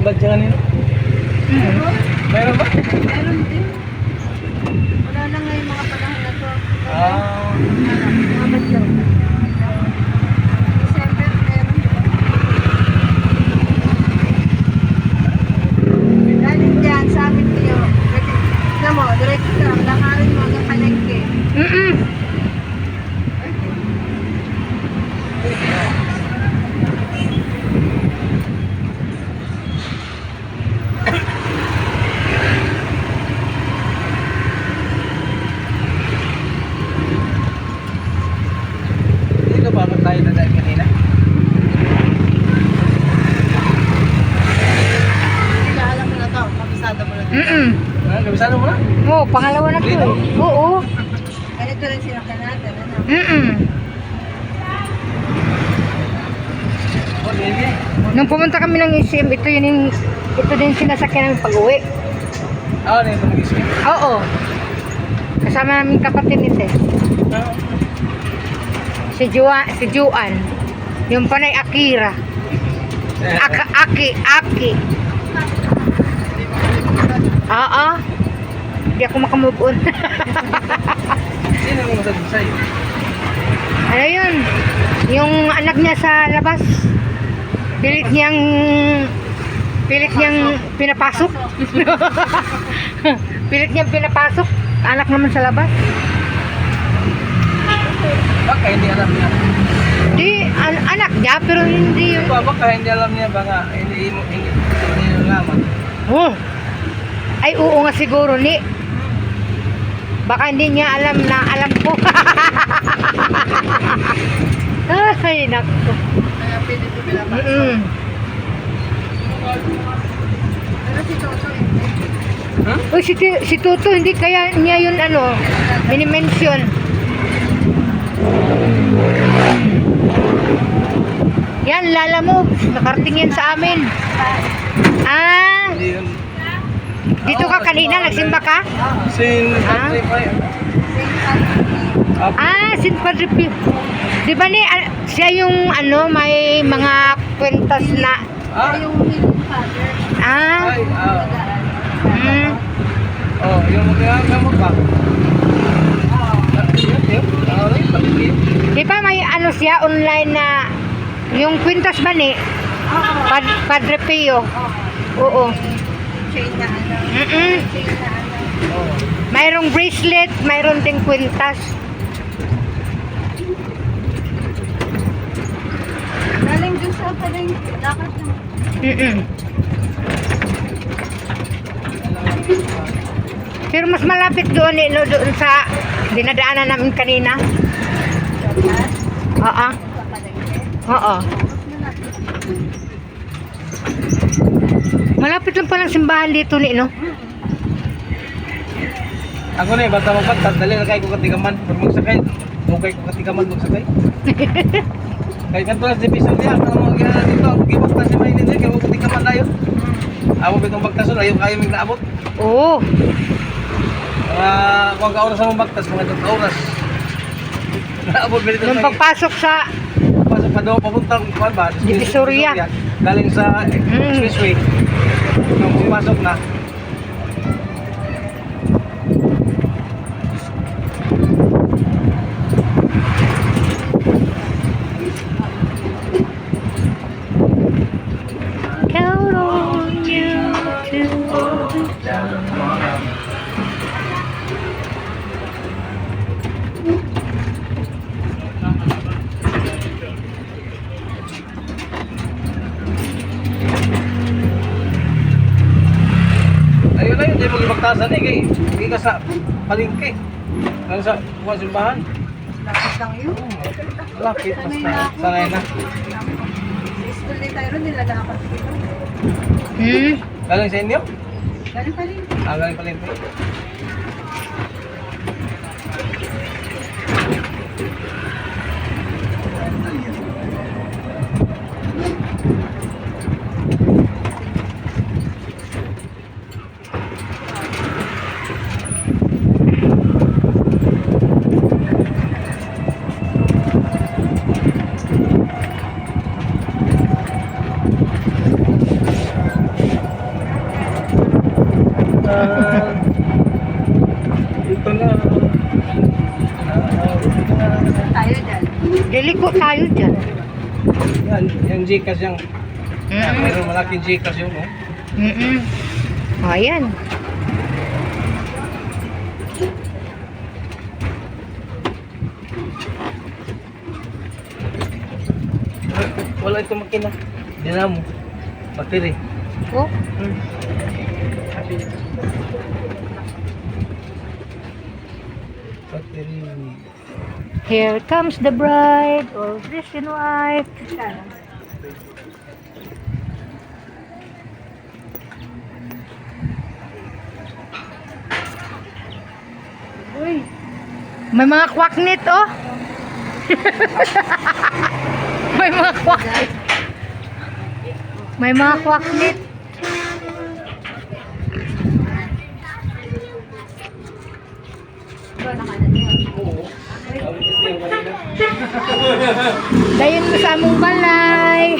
ba dyan kanina? Mayroon ba? Meron din. Wala na nga yung mga panahon na to. Mga bagyo. December meron. Galing dyan sa amin niyo. Alam mo, diretso lang. Lakarin mo hanggang palengke. Dito ba tayo na dahil kanina? Hindi na alam mo na to. Kabisado mo na to. Kabisado mo na? Oo, pangalawa na to. Dito? Oo. Ganito rin sinakyan natin. Ano? Oh, hindi. Nung pumunta kami ng SM, ito din sinasakyan ng pag-uwi. Ano yung mag-isip? Oo. Kasama namin kapatid nito eh. Si Juan. Yung panay Akira. Aki. Oo. Hindi ako makamove on. Sino ang masabi sa'yo? Ano yun? Yung anak niya sa labas. Pilit niyang pinapasok. Pilit niyang pinapasok. Anak naman sa labas. Baka hindi alam niya. Di, anak niya, pero hindi yun. Baka hindi alam niya, baka hindi nalaman. Oh. Ay, oo nga siguro ni. Baka hindi niya alam na alam ko. Ay, naku. Kaya pilit ko pinapasok. Pero si Toto hindi. Huh? Uy, si Toto, hindi kaya niya yun mini-mention. Yan, Lala mo. Nakarating yan sa amin. Ah, Hindi yun. dito ka kanina, nagsimba ka? Sin Same Sin Padre Pio. Di ba siya yung may mga kwentas na, yung Healing Father. Ay, yung magkakamot ba? di ba may siya online na, yung kwentas ba ni? Padre Pio. Oo. Chain na ano. Chain na ano. Mayroong bracelet, mayroon ding kwintas. Galing dun sa palengke. Lakad lang. Pero mas malapit doon doon sa dinadaanan namin kanina. Oo. Sa palengke. Oo. Malapit lang palang simbahan dito no? Ako na basta magpatad, dali na kayo ko katigaman. Pag magsakay, okay ko katigaman magsakay. Kaya kanto na si Piso niya, kung mga ginala dito, ang gibak na si Maylin niya, kaya ko katigaman tayo. Amo bitong bagtason, ayaw kayo may naabot. Oo. Kung ka-oras ang bagtas, mga 2 oras. Naabot ba dito Nung pagpasok sa pasok pa daw, papuntang kuwan ba? Divisoria. Galing sa Expressway. Nung pumasok na, Count on you to ayun na yun, di mo ibagtasan kay ka sa palengke. Ano sa kuwan simbahan? Lakad lang yun. Lapit, basta sanay na. School day tayo ron, nilalakad dito. Galing sa inyo? Galing palengke. Galing palengke. Ito na. Tayo dyan. Diliko tayo dyan. Yan, yung Gcash yung. Mm-mm. Meron malaking Gcash yun, no? Mm-mm. Ayan. Wala ito makina. Dinamo. Battery. Oh. Battery. Here comes the bride of this in white. Uy, May mga kwaknit, oh. May mga kwaknit. May mga kwaknit. ba nakanan yun? Dayon mo sa among balay.